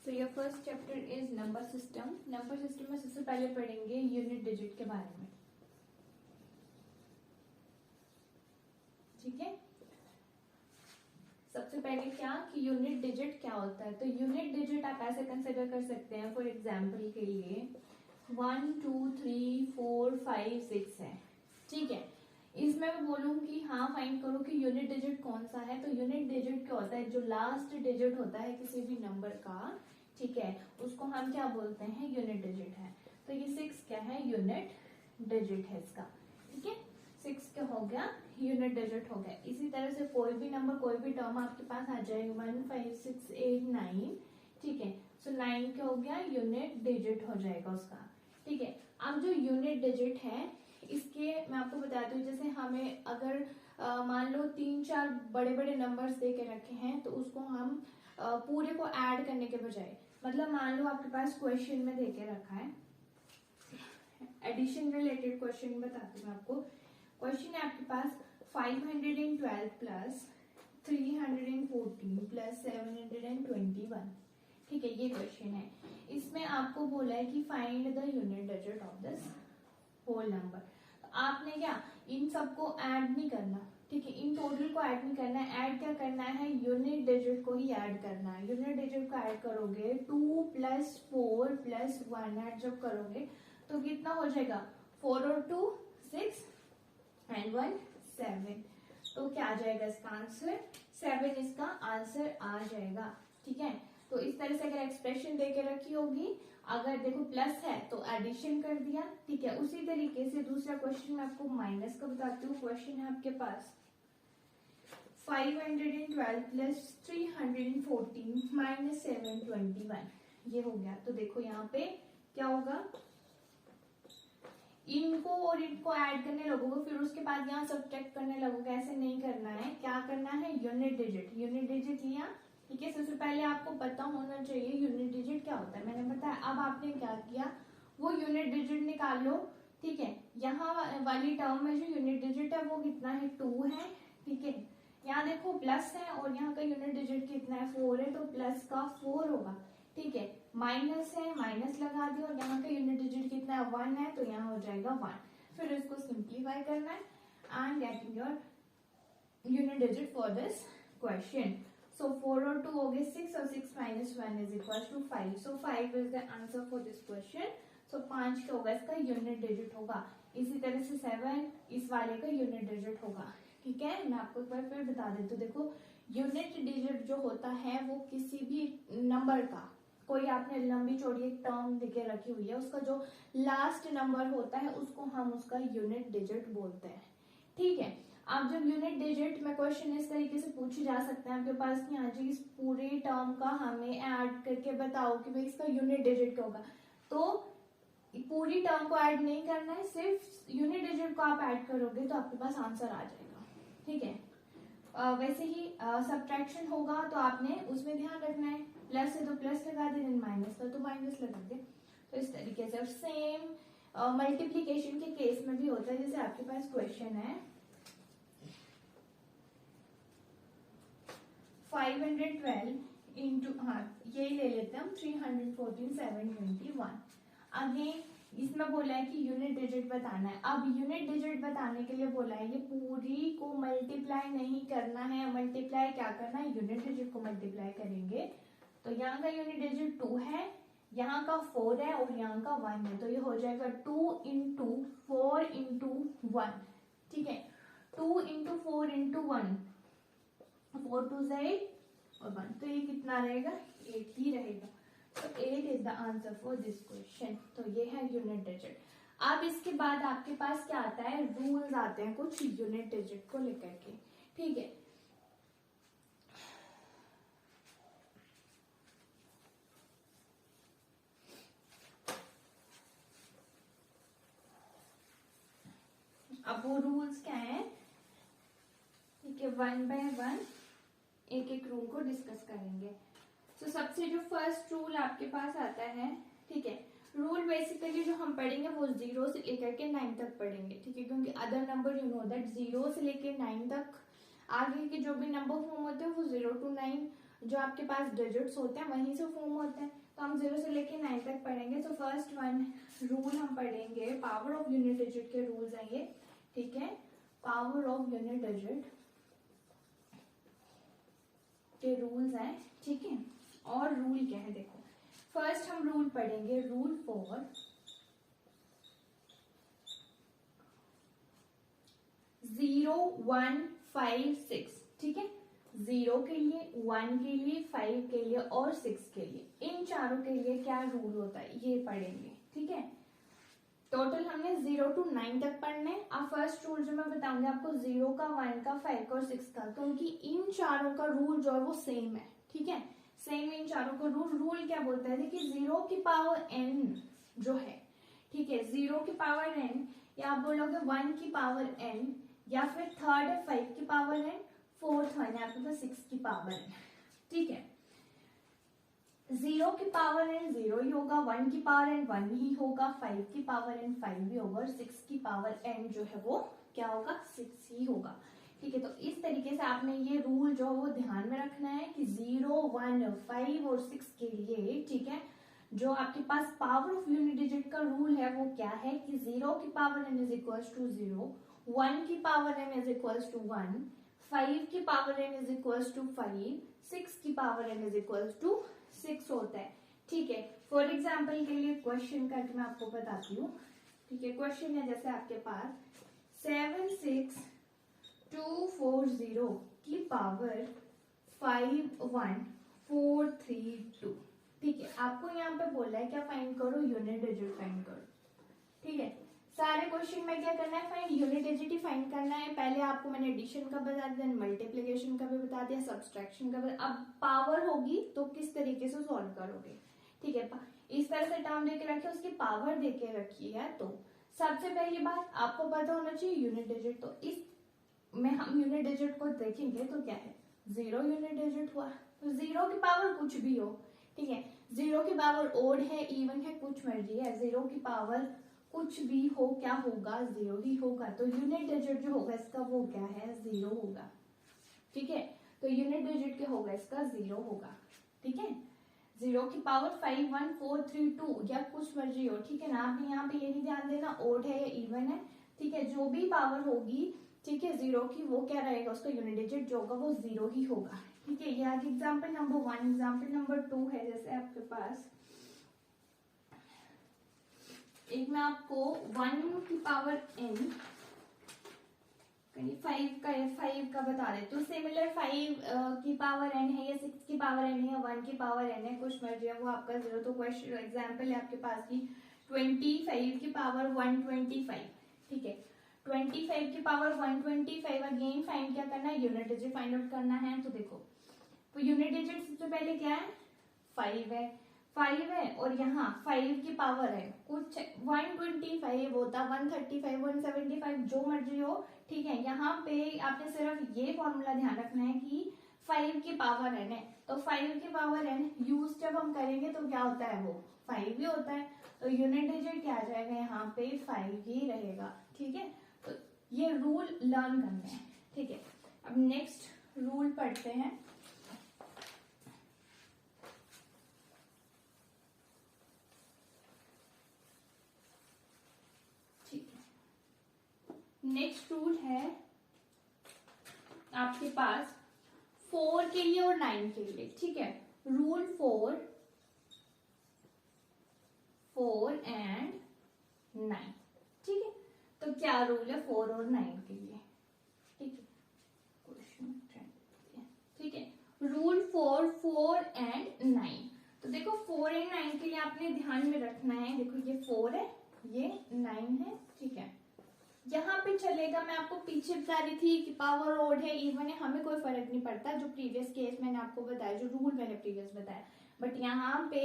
So your first chapter is number system. Number system में सबसे पहले पढ़ेंगे यूनिट डिजिट के बारे में. ठीक है. सबसे पहले क्या कि यूनिट डिजिट क्या होता है. तो यूनिट डिजिट आप ऐसे कंसिडर कर सकते हैं. फॉर एग्जाम्पल के लिए 1 2 3 4 5 6 है. ठीक है. इसमें मैं बोलूंगी हाँ फाइंड करो कि यूनिट डिजिट कौन सा है. तो यूनिट डिजिट क्या होता है, जो लास्ट डिजिट होता है किसी भी नंबर का, ठीक है, उसको हम क्या बोलते हैं, यूनिट डिजिट है. तो ये 6 क्या है, यूनिट डिजिट है इसका. ठीक है. 6 क्या हो गया, यूनिट डिजिट हो गया. इसी तरह से कोई भी नंबर, कोई भी टर्म आपके पास आ जाए 1 5 6 8 9. ठीक है. सो 9 क्या हो गया, यूनिट डिजिट हो जाएगा उसका. ठीक है. अब जो यूनिट डिजिट है इसके मैं आपको बताती हूँ. जैसे हमें अगर मान लो 3-4 बड़े बड़े नंबर्स दे के रखे हैं तो उसको हम पूरे को ऐड करने के बजाय, मतलब मान लो आपके पास क्वेश्चन में दे के रखा है, एडिशन रिलेटेड क्वेश्चन बताती हूँ आपको. क्वेश्चन है आपके पास 512 प्लस 314 प्लस 721. ठीक है, ये क्वेश्चन है. इसमें आपको बोला है कि find the unit digit of this whole number. आपने क्या इन सबको ऐड नहीं करना. ठीक है, इन टोटल को ऐड नहीं करना है. ऐड क्या करना है, यूनिट डिजिट को ही ऐड करना है. यूनिट डिजिट को ऐड करोगे 2 प्लस 4 प्लस 1 ऐड जब करोगे तो कितना हो जाएगा, 4 और 2 6 एंड 1 7. तो क्या आ जाएगा इसका आंसर, 7 इसका आंसर आ जाएगा. ठीक है. तो इस तरह से अगर एक्सप्रेशन देके रखी होगी, अगर देखो प्लस है तो एडिशन कर दिया. ठीक है. उसी तरीके से दूसरा क्वेश्चन मैं आपको माइनस का बताती हूँ. क्वेश्चन है आपके पास 512 प्लस 314 माइनस 721. ये हो गया. तो देखो यहाँ पे क्या होगा, इनको और इनको ऐड करने लगोगे, फिर उसके बाद यहाँ सब्ट्रैक्ट करने लगोगे. ऐसे नहीं करना है. क्या करना है, यूनिट डिजिट. यूनिट डिजिट लिया. ठीक है. सबसे पहले आपको पता होना चाहिए यूनिट डिजिट क्या होता है. मैंने बताया. अब आपने क्या किया, वो यूनिट डिजिट निकाल लो. ठीक है. यहाँ वाली टर्म में जो यूनिट डिजिट है वो कितना है, 2 है. ठीक है. यहाँ देखो प्लस है और यहाँ का यूनिट डिजिट कितना है, 4 है. तो प्लस का 4 होगा. ठीक है. माइनस है, माइनस लगा दिया और यहाँ का यूनिट डिजिट कितना है, 1 है. तो यहाँ हो जाएगा 1. फिर इसको सिंप्लीफाई करना है and getting your unit digit for this question. So 4 और 2 हो गए 6 और 6 minus 1 is equals to 5. So 5 is the answer for this question. So 5 क्या होगा, इसका यूनिट डिजिट होगा. इसी तरह से 7 इस वाले का यूनिट डिजिट होगा. ठीक है. मैं आपको एक बार फिर बता देती हूँ. देखो यूनिट डिजिट जो होता है वो किसी भी नंबर का, कोई आपने लंबी चौड़ी एक टर्म देके रखी हुई है, उसका जो लास्ट नंबर होता है उसको हम उसका यूनिट डिजिट बोलते हैं. ठीक है. अब जब यूनिट डिजिट में क्वेश्चन इस तरीके से पूछे जा सकते हैं आपके पास कि हाँ जी इस पूरे टर्म का हमें ऐड करके बताओ कि भाई इसका यूनिट डिजिट क्या होगा. तो पूरी टर्म को ऐड नहीं करना है, सिर्फ यूनिट डिजिट को आप ऐड करोगे तो आपके पास आंसर आ जाएगा. ठीक है. वैसे ही सब्ट्रैक्शन होगा तो आपने उसमें ध्यान रखना है. प्लस है तो प्लस लगा दे, माइनस का तो माइनस लगा दे. तो इस तरीके से. और सेम मल्टीप्लीकेशन के केस में भी होता है. जैसे आपके पास क्वेश्चन है 512 इंटू, हाँ ये ले लेते हैं हम, 314 721. अगेन इसमें बोला है कि यूनिट डिजिट बताना है. अब यूनिट डिजिट बताने के लिए बोला है ये पूरी को मल्टीप्लाई नहीं करना है. मल्टीप्लाई क्या करना है, यूनिट डिजिट को मल्टीप्लाई करेंगे. तो यहाँ का यूनिट डिजिट 2 है, यहाँ का 4 है और यहाँ का 1 है. तो ये हो जाएगा 2 इंटू 4 इंटू 1. ठीक है. 2 इंटू 4 इंटू 1, 4 2 से 8 और 1. तो ये कितना रहेगा, 8 ही रहेगा. तो 8 is the answer for this question. तो ये है यूनिट डिजिट. अब इसके बाद आपके पास क्या आता है, रूल्स आते हैं कुछ यूनिट डिजिट को लेकर के. ठीक है. अब वो रूल्स क्या है, ठीक है, 1 बाय 1 एक एक रूल को डिस्कस करेंगे. तो सबसे जो फर्स्ट रूल आपके पास आता है, ठीक है, रूल बेसिकली जो हम पढ़ेंगे वो 0 से लेकर के 9 तक पढ़ेंगे. ठीक है. क्योंकि other number you know that 0 से लेकर 9 तक आगे के जो भी नंबर फॉर्म होते हैं वो 0 to 9 जो आपके पास डिजिट्स होते हैं वहीं से फॉर्म होते हैं। तो हम 0 से लेके 9 तक पढ़ेंगे। तो फर्स्ट वन रूल हम पढ़ेंगे, पावर ऑफ यूनिट डिजिट के रूल्स हैं ये, ठीक है। पावर ऑफ यूनिट डिजिट के रूल्स हैं, ठीक है। और रूल क्या है देखो, फर्स्ट हम रूल पढ़ेंगे, रूल फॉर 0, 1, 5, 6, ठीक है। 0 के लिए, 1 के लिए, 5 के लिए और 6 के लिए, इन चारों के लिए क्या रूल होता है ये पढ़ेंगे, ठीक है। टोटल हमने 0 to 9 तक पढ़ने। अब फर्स्ट रूल जो मैं बताऊंगी आपको 0 का, 1 का, 5 का और 6 का, क्योंकि इन चारों का रूल जो है वो सेम है, ठीक है। सेम इन चारों का रूल क्या बोलता है कि 0 की पावर n जो है, ठीक है, 0 की पावर n, या आप बोलोगे 1 की पावर n, या फिर थर्ड है 5 की पावर n, फोर्थ वन है आपके पास 6 की पावर n, ठीक है। 0 की पावर n 0 ही होगा, 1 की पावर n 1 ही होगा, 5 की पावर n 5 ही होगा, और 6 की पावर n जो है वो क्या होगा, 6 ही होगा, ठीक है। तो इस तरीके से आपने ये रूल जो है वो ध्यान में रखना है कि 0, 1, 5 और 6 के लिए, ठीक है, जो आपके पास पावर ऑफ यूनिट डिजिट का रूल है वो क्या है कि 0 की power n is equals to 0, 1 की power n is equals to 1, 5 की power n is equals to 5, 6 की power n is equals to 6 होता है, ठीक है। फॉर एग्जाम्पल के लिए क्वेश्चन करके मैं आपको बताती हूँ, ठीक है। क्वेश्चन है जैसे आपके पास 7, 6, 2, 4, 0 की पावर 5, 1, 4, 3, 2, ठीक है। आपको यहाँ पे बोला है क्या फाइंड करो, यूनिट डिजिट फाइंड करो, ठीक है। सारे क्वेश्चन में क्या करना है, फाइंड यूनिट डिजिट ही फाइंड करना है। पहले आपको मैंने एडिशन का बता दिया, मल्टीप्लिकेशन का भी बता दिया, सब्सट्रैक्शन का भी। अब पावर होगी तो किस तरीके से सॉल्व करोगे, ठीक है। इस तरह से टर्म देके रखिए, उसकी पावर देके रखी है। तो सबसे पहली बात आपको पता होना चाहिए यूनिट डिजिट। तो इस में हम यूनिट डिजिट को देखेंगे तो क्या है, 0 यूनिट डिजिट हुआ। तो 0 की पावर कुछ भी हो, ठीक है। 0 की पावर ओड है, इवन है, कुछ मर्जी है, 0 की पावर कुछ भी हो, क्या होगा, 0 ही होगा। तो यूनिट डिजिट जो होगा इसका वो क्या है, 0 होगा, ठीक है। तो यूनिट डिजिट क्या होगा इसका, 0 होगा, ठीक है। 0 की पावर 5, 1, 4, 3, 2 या कुछ मर्जी हो, ठीक है ना। आपने यहाँ पे यही ध्यान देना ओड है या इवन है, ठीक है। जो भी पावर होगी, ठीक है, 0 की, वो क्या रहेगा, उसका यूनिट डिजिट जो होगा वो 0 ही होगा, ठीक है। ये आज एग्जाम्पल नंबर 1। एग्जाम्पल नंबर 2 है जैसे आपके पास, एक मैं आपको 1 की पावर n 5 का बता देती हूँ। सिमिलर 5 की पावर n है या 6 की पावर n है या 1 की पावर n है, कुछ मर्जी है, वो आपका 0। तो क्वेश्चन एग्जाम्पल है आपके पास की 25 की पावर 125, ठीक है। 25 की पावर 125, अगेन फाइंड क्या करना है, यूनिट डिजिट फाइंड आउट करना है। तो देखो, तो यूनिट डिजिट सबसे पहले क्या है, 5 है, 5 है, और यहाँ 5 की पावर है कुछ 125 होता, 135, 175 जो मर्जी हो, ठीक है। यहाँ पे आपने सिर्फ ये फॉर्मूला ध्यान रखना है कि 5 की पावर n है, तो 5 की पावर n यूज जब हम करेंगे तो क्या होता है, वो 5 ही होता है। तो यूनिट डिजिट क्या आ जाएगा, यहाँ पे 5 ही रहेगा, ठीक है। तो ये रूल लर्न करने हैं, ठीक है। अब नेक्स्ट रूल पढ़ते हैं, नेक्स्ट रूल है आपके पास 4 के लिए और 9 के लिए, ठीक है। रूल 4 एंड 9, ठीक है। तो क्या रूल है 4 और 9 के लिए, ठीक है। क्वेश्चन, ठीक है। Rule 4 and 9। तो देखो 4 एंड 9 के लिए आपने ध्यान में रखना है, देखो ये 4 है, ये 9 है, ठीक है। यहाँ पे चलेगा, मैं आपको पीछे बता रही थी कि पावर ओड है, इवन है, हमें कोई फर्क नहीं पड़ता, जो प्रीवियस केस मैंने आपको बताया, जो रूल मैंने प्रीवियस बताया। बट यहाँ पे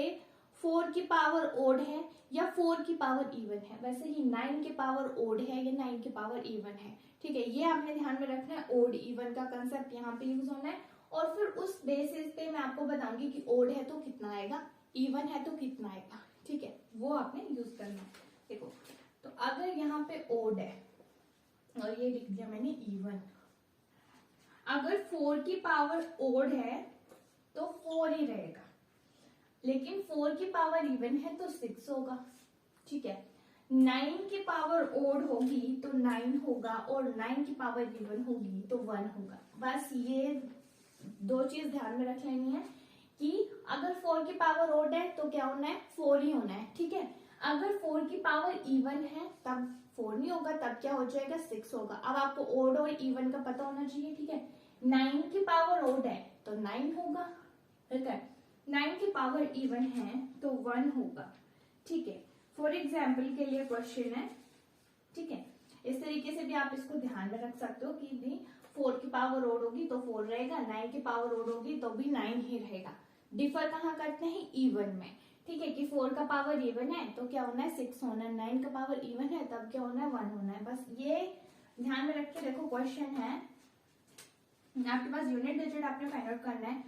4 की पावर ओड है या 4 की पावर इवन है, वैसे ही 9 की पावर ओड है या 9 की पावर इवन है, ठीक है। ये आपने ध्यान में रखना है, ओड इवन का कंसेप्ट यहाँ पे यूज होना है। और फिर उस बेसिस पे मैं आपको बताऊंगी कि ओड है तो कितना आएगा, इवन है तो कितना आएगा, ठीक है। वो आपने यूज करना है। देखो, तो अगर यहाँ पे ओड है और ये लिख दिया मैंने इवन, अगर 4 की पावर ओड है तो 4 ही रहेगा, लेकिन 4 की पावर इवन है तो 6 होगा, ठीक है। 9 की पावर ओड होगी तो 9 होगा, और 9 की पावर इवन होगी तो 1 होगा। बस ये दो चीज ध्यान में रख लेनी है कि अगर 4 की पावर ओड है तो क्या होना है, 4 ही होना है, ठीक है। अगर 4 की पावर इवन है तब 4 नहीं होगा, तब क्या हो जाएगा, 6 होगा। अब आपको ओड और इवन का पता होना चाहिए, ठीक है। 9 की पावर ओड है तो 9 होगा, ठीक है। 9 की पावर इवन है तो 1 होगा, ठीक है। फॉर एग्जाम्पल के लिए क्वेश्चन है, ठीक है। इस तरीके से भी आप इसको ध्यान में रख सकते हो कि भी 4 की पावर ओड होगी तो 4 रहेगा, 9 की पावर ओड होगी तो भी 9 ही रहेगा। डिफर कहाँ करते हैं, इवन में, ठीक है। कि 4 का पावर इवन है तो क्या होना है, 6 होना है, 9 का पावर इवन है तब क्या होना है, 1 होना है। बस ये ध्यान में रख के देखो, क्वेश्चन है आपके पास यूनिट डिजिट आपने फाइंड आउट करना है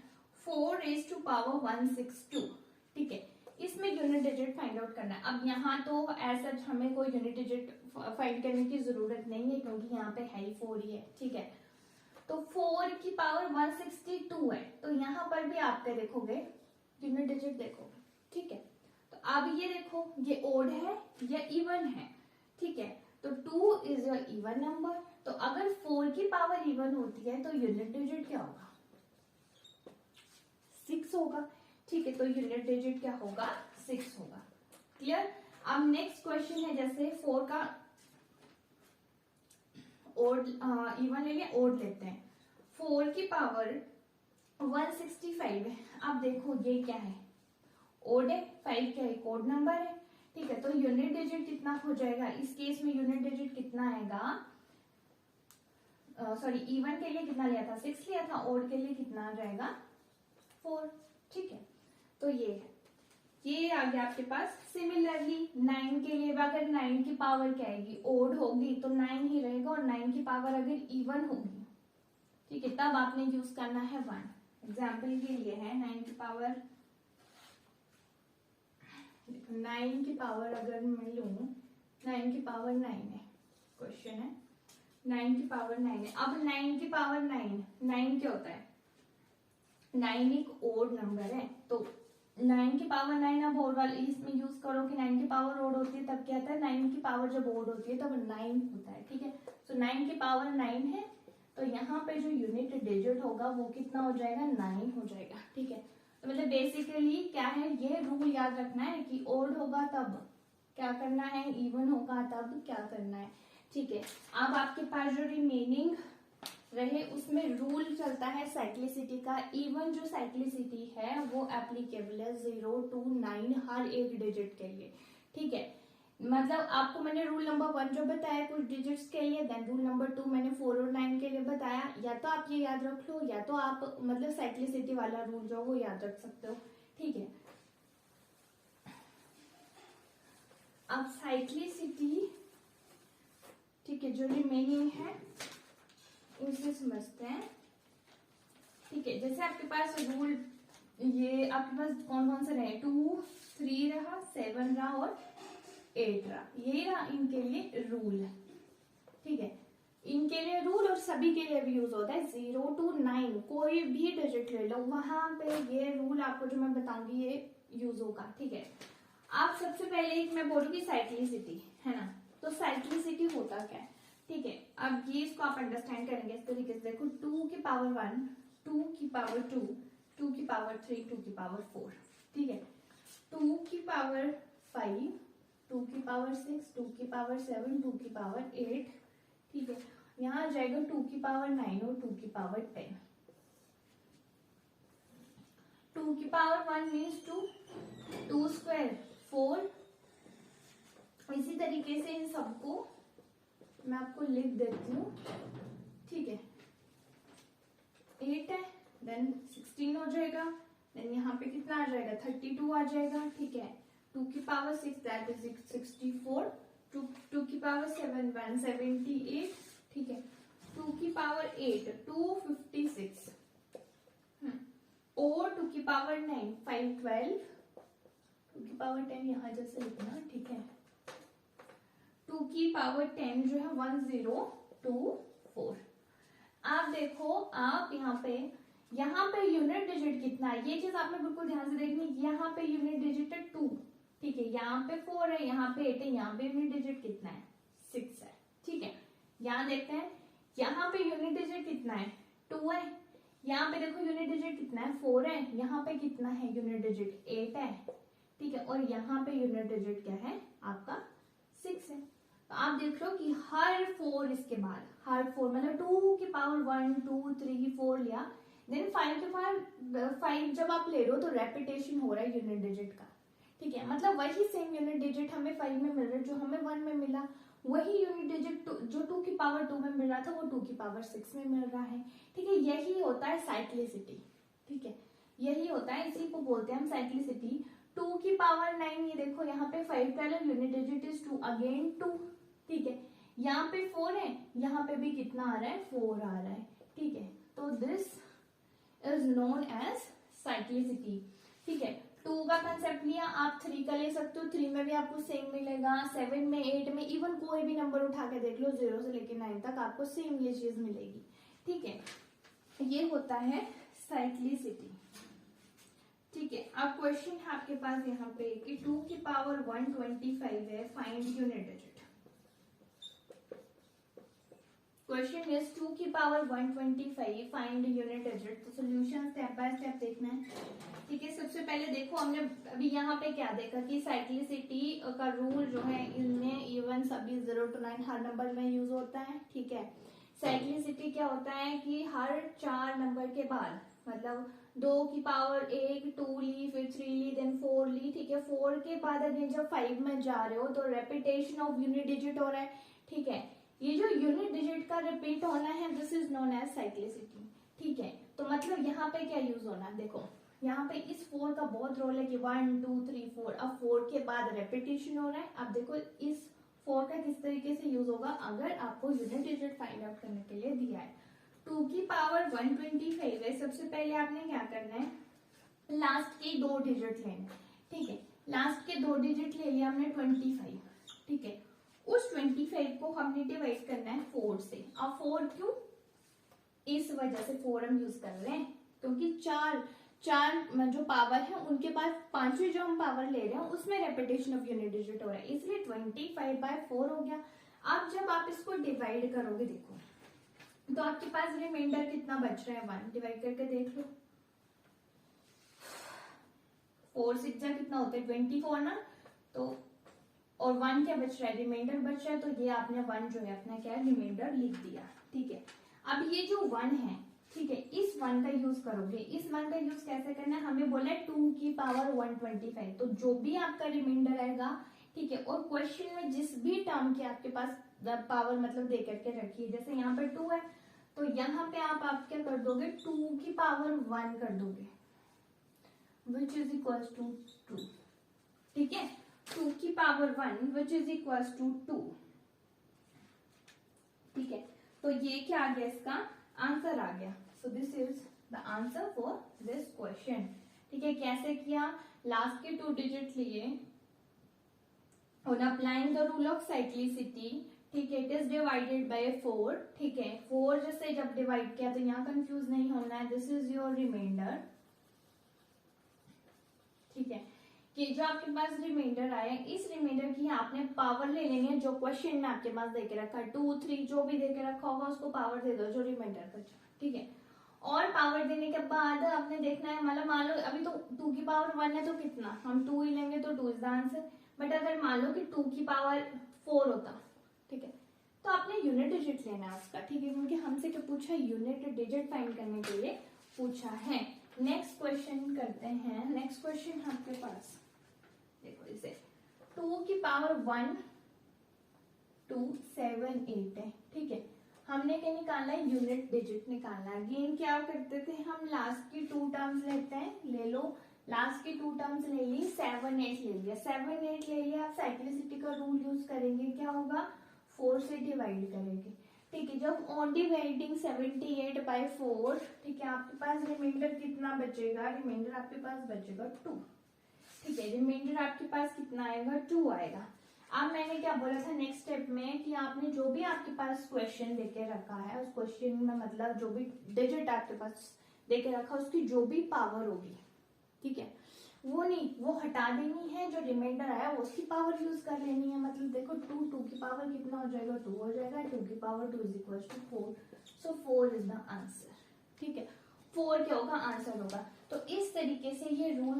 4 raised to power 162, ठीक है। इसमें यूनिट डिजिट फाइंड आउट करना है। अब यहाँ तो ऐसा हमें कोई यूनिट डिजिट फाइंड करने की जरूरत नहीं है क्योंकि यहाँ पे है ही 4 ही है, ठीक है। तो 4 की पावर 162 है, तो यहाँ पर भी आप क्या देखोगे, यूनिट डिजिट देखोगे, ठीक है। तो अब ये देखो, ये ओड है या इवन है, ठीक है। तो 2 इज अ इवन नंबर, तो अगर 4 की पावर इवन होती है तो यूनिट डिजिट क्या होगा, 6 होगा, ठीक है। तो यूनिट डिजिट क्या होगा, 6 होगा, क्लियर। अब नेक्स्ट क्वेश्चन है, जैसे 4 का ओड इवन ले लिया, ओड लेते हैं। 4 की पावर 165 है। अब देखो ये क्या है, ओड है, 5 क्या है, कोड नंबर है, ठीक है। तो यूनिट डिजिट कितना हो जाएगा, इस केस में यूनिट डिजिट कितना आएगा, सॉरी इवन के लिए कितना लिया था, 6 लिया था, ओड के लिए कितना आ जाएगा, 4, ठीक है। तो ये आ गया आपके पास। सिमिलरली 9 के लिए अगर 9 की पावर क्या आएगी, ओड होगी तो 9 ही रहेगा, और 9 की पावर अगर इवन होगी, ठीक है, तब आपने यूज करना है 1। एग्जाम्पल के लिए है 9 की पावर, 9 की पावर अगर मैं लूं, 9 की पावर 9 है, क्वेश्चन है 9 की पावर 9 है। अब 9 की पावर 9 क्या होता है, 9 एक ओड नंबर है, तो 9 की पावर 9 अब ओड वाले इसमें यूज करो कि 9 की पावर ओड होती है तब क्या आता है, 9 की पावर जब ओड होती है तब 9 होता है, ठीक है। तो 9 की पावर 9 है, तो यहाँ पे जो यूनिट डिजिट होगा वो कितना हो जाएगा, 9 हो जाएगा, ठीक है। तो मतलब बेसिकली क्या है, ये रूल याद रखना है कि ओड होगा तब क्या करना है, इवन होगा तब क्या करना है, ठीक है। अब आपके पास जो रिमेनिंग रहे उसमें रूल चलता है साइक्लिसिटी का। इवन जो साइक्लिसिटी है वो एप्लीकेबल है 0 to 9 हर एक डिजिट के लिए, ठीक है। मतलब आपको मैंने रूल नंबर 1 जो बताया कुछ डिजिट्स के लिए, देन रूल नंबर 2 मैंने 4 और 9 के लिए बताया। या तो आप ये याद रख लो, या तो आप मतलब साइक्लिसिटी वाला रूल जो वो याद रख सकते हो, ठीक है। अब साइक्लिसिटी, ठीक है, जो रिमेनिंग है उसे समझते हैं, ठीक है। जैसे आपके पास रूल, ये आपके पास कौन कौन से रहे, 2, 3 रहा, 7 रहा और 8 रहा, ये रहा इनके लिए रूल, ठीक है। इनके लिए रूल और सभी के लिए भी यूज होता है 0 to 9, कोई भी डिजिट ले लो वहां पे ये रूल आपको जो मैं बताऊंगी ये यूज होगा, ठीक है। आप सबसे पहले एक मैं बोलूंगी साइक्लिसिटी, है ना। तो साइक्लिसिटी होता क्या है, ठीक है। अब ये इसको आप अंडरस्टैंड करेंगे इस तरीके से, देखो 2 की पावर 1, 2 की पावर 2, 2 की पावर 3, 2 की पावर 4, ठीक है। 2 की पावर 5, 2 की पावर 6, 2 की पावर 7, 2 की पावर 8, ठीक है। यहाँ आ जाएगा 2 की पावर 9 और 2 की पावर 10। 2 की पावर 1 मीन्स 2, 2 स्क्वायर 4। इसी तरीके से इन सबको मैं आपको लिख देती हूँ, ठीक है। 8 है, देन 16 हो जाएगा, देन यहाँ पे कितना आ जाएगा, 32 आ जाएगा, ठीक है। 2 की पावर 6 दैट इज 64, 2 की पावर 7 178, ठीक है। 2 की पावर 8 256, और 2 की पावर 9 512, 2 की पावर 10 यहाँ जैसे लिखना, ठीक है। 2 की पावर 10 जो है 1024। आप देखो, आप यहाँ पे यहाँ पे यूनिट डिजिट कितना है, ये चीज आपने बिल्कुल ध्यान से देखनी है। यहाँ पे यूनिट डिजिट है 2, ठीक है, यहाँ पे 4 है, यहाँ पे 8 है, यहाँ पे यूनिट डिजिट कितना है 6 है, ठीक है। यहाँ देखते हैं, यहाँ पे यूनिट डिजिट कितना है 2 है, यहाँ पे देखो यूनिट डिजिट कितना है 4 है, यहाँ पे कितना है यूनिट डिजिट 8 है, ठीक है, और यहाँ पे यूनिट डिजिट क्या है आपका 6 है। तो आप देख लो कि हर 4 इसके बाद, हर 4 मतलब 2 की पावर 1 2 3 4 लिया, देन 5 के पावर 5 जब आप ले रहे हो तो रेपिटेशन हो रहा है यूनिट डिजिट का, ठीक है, मतलब वही सेम यूनिट डिजिट हमें 5 में मिल रहा है जो हमें 1 में मिला, वही यूनिट डिजिट जो 2 की पावर 2 में मिल रहा था वो 2 की पावर 6 में मिल रहा है, ठीक है। यही होता है साइक्लिसिटी, ठीक है, यही होता है, इसी को बोलते हैं हम साइक्लिसिटी। 2 की पावर 9, ये देखो यहाँ पे 5 का यूनिट डिजिट इज 2, अगेन 2, ठीक है, यहाँ पे 4 है, यहाँ पे भी कितना आ रहा है 4 आ रहा है, ठीक है। तो this is known as cyclicity, ठीक है। 2 का कंसेप्ट लिया, आप 3 का ले सकते हो, 3 में भी आपको सेम मिलेगा, 7 में 8 में, इवन कोई भी नंबर उठा के देख लो 0 से लेकर 9 तक आपको सेम ये चीज मिलेगी, ठीक है। ये होता है साइक्लिसिटी, ठीक है। अब क्वेश्चन है आपके पास यहाँ पे कि 2 की पावर 125 है, find unit digit. Question is 2 की पावर 125 फाइंड यूनिट डिजिट। तो सोल्यूशन स्टेप बाय स्टेप देखना है, ठीक है। सबसे पहले देखो हमने अभी यहाँ पे क्या देखा कि साइक्लिसिटी का रूल जो है इनमें इवन सभी 0 to 9 हर नंबर में यूज होता है, ठीक है। साइक्लिसिटी क्या होता है कि हर 4 नंबर के बाद, मतलब 2 की पावर 1 2 ली, फिर 3 ली, देन 4 ली, ठीक है, 4 के बाद अगर जब 5 में जा रहे हो तो रेपिटेशन ऑफ यूनिट डिजिट हो रहा है, ठीक है। ये जो यूनिट डिजिट का रिपीट होना है this is known as cyclicity, ठीक है। तो मतलब यहाँ पे क्या यूज होना है, देखो यहाँ पे इस 4 का बहुत रोल है कि 1 2 3 4, अब 4 के बाद रेपिटेशन हो रहा है। अब देखो इस 4 का किस तरीके से यूज होगा, अगर आपको यूनिट डिजिट फाइंड आउट करने के लिए दिया है 2 की पावर 125 है, सबसे पहले आपने क्या करना है, लास्ट के 2 डिजिट लेना, ठीक है। लास्ट के 2 डिजिट ले लिया हमने 25, ठीक है। उस 25 को हमने डिवाइड करना है 4 से। अब 4 क्यों, इस वजह से 4 हम यूज कर रहे हैं क्योंकि चार जो पावर है उनके पास 5वीं जो हम पावर ले रहे हैं उसमें रेपिटेशन ऑफ यूनिट डिजिट हो रहा है, इसलिए 25/4 हो गया। अब जब आप इसको डिवाइड करोगे देखो तो आपके पास रिमाइंडर कितना बच रहा है 1, डिवाइड करके देख लो, 4 6 जा कितना होता है 24 ना, तो और 1 क्या बच रहा है, रिमाइंडर बच रहा है, तो ये आपने 1 जो है अपना क्या है रिमाइंडर लिख दिया, ठीक है। अब ये जो 1 है, ठीक है, इस 1 का यूज करोगे, इस 1 का यूज कैसे करना है, हमें बोला है 2 की पावर 125, तो जो भी आपका रिमाइंडर आएगा, ठीक है, और क्वेश्चन में जिस भी टर्म की आपके पास पावर मतलब दे करके रखिए, जैसे यहाँ पे 2 है तो यहाँ पे आप क्या कर दोगे 2 की पावर 1 कर दोगे, विच इज इक्वल टू 2, ठीक है, 2 की power 1 which is equal to 2, ठीक है। तो ये क्या आ गया, इसका आंसर आ गया। So this is the answer for this question, ठीक है। कैसे किया, लास्ट के 2 डिजिट लिए और applying the rule of cyclicity, ठीक है, इट इज डिवाइडेड बाय 4, ठीक है। 4 जैसे जब डिवाइड किया तो यहाँ कंफ्यूज नहीं होना है, दिस इज योर रिमाइंडर, ठीक है, कि जो आपके पास रिमाइंडर आया इस रिमाइंडर की आपने पावर ले लेनी है जो क्वेश्चन में आपके पास देके रखा है, 2 3 जो भी देके रखा होगा उसको पावर दे दो जो रिमाइंडर का, ठीक है। और पावर देने के बाद आपने देखना है, मतलब मान लो अभी तो 2 की पावर 1 है तो कितना, हम 2 ही लेंगे तो 2 इज द आंसर, बट अगर मान लो कि 2 की पावर 4 होता, ठीक है, तो आपने यूनिट डिजिट लेना है उसका, ठीक है, क्योंकि हमसे क्या पूछा है, यूनिट डिजिट फाइंड करने के लिए पूछा है। नेक्स्ट क्वेश्चन करते हैं, नेक्स्ट क्वेश्चन आपके पास देखो, इसे 2 की पावर 1 2 7 8 है, ठीक है। हमने क्या निकालना है, यूनिट डिजिट निकालना है। अगेन क्या करते थे हम, लास्ट की 2 टर्म्स लेते हैं, ले लो, लास्ट की 2 टर्म्स ले ली, 7 8 ले लिया, 7 8 ले लिया, आप साइक्लिसिटी का रूल यूज करेंगे, क्या होगा 4 से डिवाइड करेंगे, ठीक है। जब ऑन डिवाइडिंग 78/4, ठीक है, आपके पास रिमाइंडर कितना बचेगा, रिमाइंडर आपके पास बचेगा 2, ठीक है, रिमाइंडर आपके पास कितना आएगा 2 आएगा। अब मैंने क्या बोला था नेक्स्ट स्टेप में कि आपने जो भी आपके पास क्वेश्चन लेके रखा है उस क्वेश्चन में मतलब जो भी डिजिट आपके पास दे के रखा, उसकी जो भी पावर होगी, ठीक है, वो नहीं, वो हटा देनी है, जो रिमाइंडर आया वो उसकी पावर यूज कर लेनी है। मतलब देखो 2 की पावर कितना हो जाएगा, 2 हो जाएगा, 2 की power 2 is equal to 4, so 4 is the answer, ठीक है, 4 क्या होगा, आंसर होगा। तो इस तरीके से ये रूल